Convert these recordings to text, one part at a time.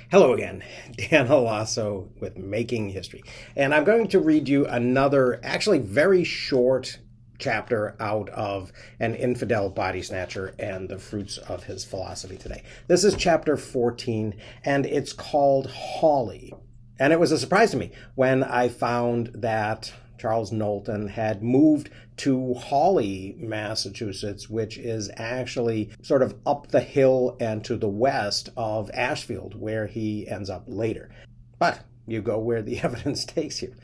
Hello again, Dan Alasso with Making History. And I'm going to read you another, actually very short chapter out of An Infidel Body Snatcher and the Fruits of His Philosophy today. This is chapter 14, and it's called Hawley. And it was a surprise to me when I found that Charles Knowlton had moved to Hawley, Massachusetts, which is actually sort of up the hill and to the west of Ashfield, where he ends up later. But you go where the evidence takes you.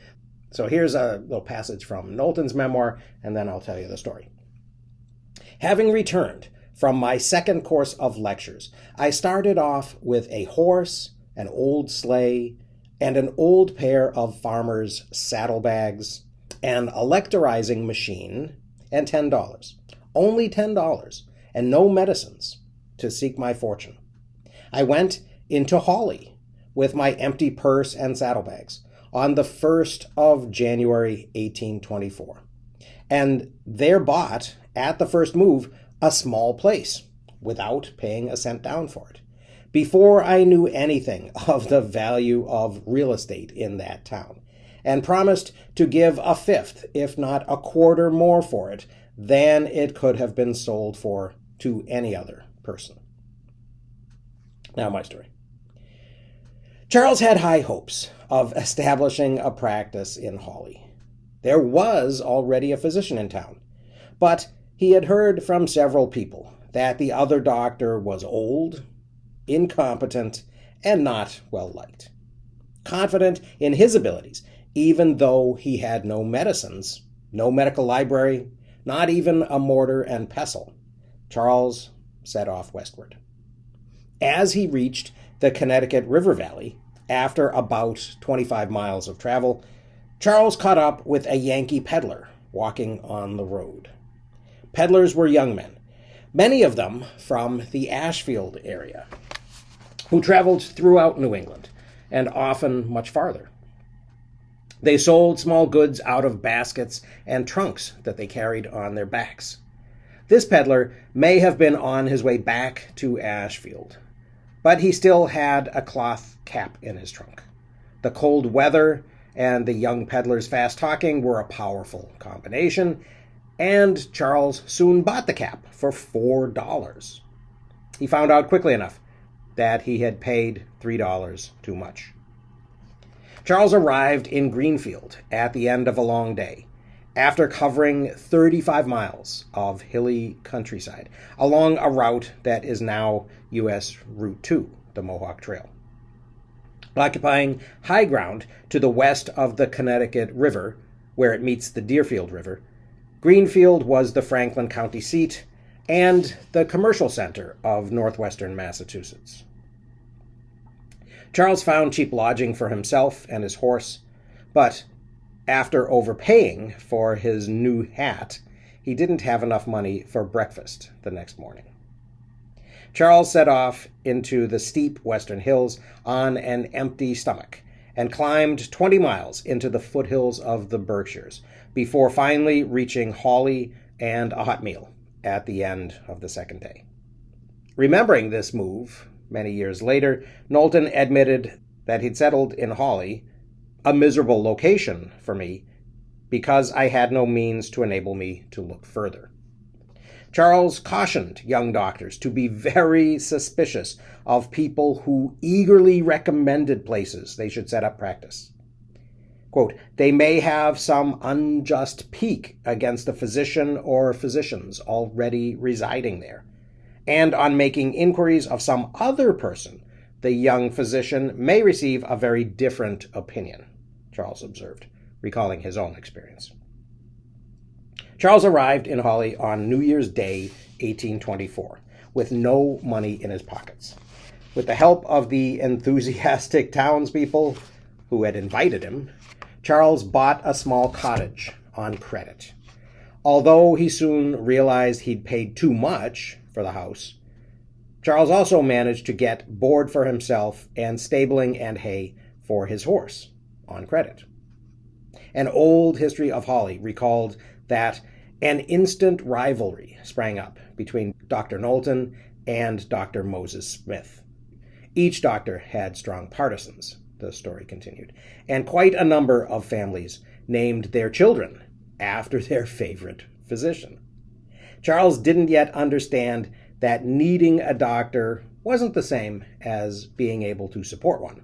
So here's a little passage from Knowlton's memoir, and then I'll tell you the story. Having returned from my second course of lectures, I started off with a horse, an old sleigh, and an old pair of farmers' saddlebags, an electorizing machine, and $10. Only $10, and no medicines, to seek my fortune. I went into Hawley with my empty purse and saddlebags on the 1st of January, 1824, and there bought, at the first move, a small place, without paying a cent down for it, before I knew anything of the value of real estate in that town, and promised to give a fifth, if not a quarter more for it than it could have been sold for to any other person. Now my story. Charles had high hopes of establishing a practice in Hawley. There was already a physician in town, but he had heard from several people that the other doctor was old, incompetent, and not well liked. Confident in his abilities, even though he had no medicines, no medical library, not even a mortar and pestle, Charles set off westward. As he reached the Connecticut River Valley, after about 25 miles of travel, Charles caught up with a Yankee peddler walking on the road. Peddlers were young men, many of them from the Ashfield area, who traveled throughout New England, and often much farther. They sold small goods out of baskets and trunks that they carried on their backs. This peddler may have been on his way back to Ashfield, but he still had a cloth cap in his trunk. The cold weather and the young peddler's fast talking were a powerful combination, and Charles soon bought the cap for $4. He found out quickly enough that he had paid $3 too much. Charles arrived in Greenfield at the end of a long day, after covering 35 miles of hilly countryside along a route that is now U.S. Route 2, the Mohawk Trail. Occupying high ground to the west of the Connecticut River, where it meets the Deerfield River, Greenfield was the Franklin County seat and the commercial center of northwestern Massachusetts. Charles found cheap lodging for himself and his horse, but after overpaying for his new hat, he didn't have enough money for breakfast the next morning. Charles set off into the steep western hills on an empty stomach and climbed 20 miles into the foothills of the Berkshires before finally reaching Hawley and a hot meal at the end of the second day. Remembering this move, many years later, Knowlton admitted that he'd settled in Hawley, a miserable location for me, because I had no means to enable me to look further. Charles cautioned young doctors to be very suspicious of people who eagerly recommended places they should set up practice. Quote, "They may have some unjust pique against the physician or physicians already residing there, and on making inquiries of some other person, the young physician may receive a very different opinion," Charles observed, recalling his own experience. Charles arrived in Hawley on New Year's Day, 1824, with no money in his pockets. With the help of the enthusiastic townspeople who had invited him, Charles bought a small cottage on credit. Although he soon realized he'd paid too much for the house, Charles also managed to get board for himself and stabling and hay for his horse on credit. An old history of Hawley recalled that an instant rivalry sprang up between Dr. Knowlton and Dr. Moses Smith. Each doctor had strong partisans, the story continued, and quite a number of families named their children after their favorite physician. Charles didn't yet understand that needing a doctor wasn't the same as being able to support one.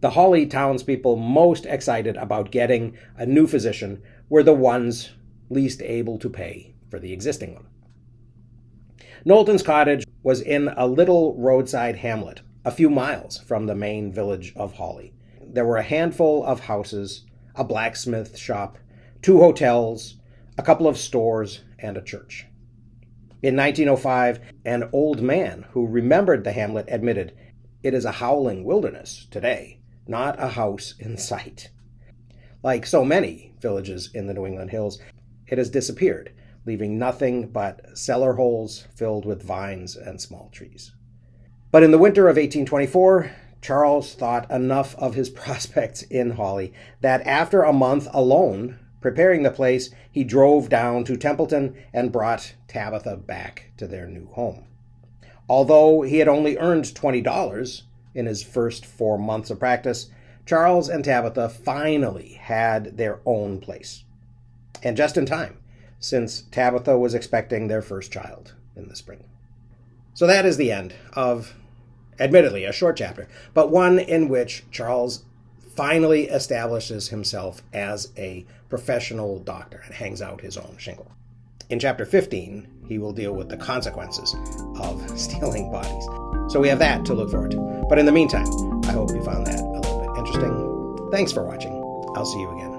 The Hawley townspeople most excited about getting a new physician were the ones least able to pay for the existing one. Knowlton's cottage was in a little roadside hamlet, a few miles from the main village of Hawley. There were a handful of houses, a blacksmith shop, 2 hotels, a couple of stores, and a church. In 1905, an old man who remembered the hamlet admitted, "It is a howling wilderness today, not a house in sight." Like so many villages in the New England hills, it has disappeared, leaving nothing but cellar holes filled with vines and small trees. But in the winter of 1824, Charles thought enough of his prospects in Hawley that after a month alone preparing the place, he drove down to Templeton and brought Tabitha back to their new home. Although he had only earned $20 in his first 4 months of practice, Charles and Tabitha finally had their own place. And just in time, since Tabitha was expecting their first child in the spring. So that is the end of, admittedly, a short chapter, but one in which Charles finally establishes himself as a professional doctor and hangs out his own shingle. In chapter 15, he will deal with the consequences of stealing bodies. So we have that to look forward to. But in the meantime, I hope you found that a little bit interesting. Thanks for watching. I'll see you again.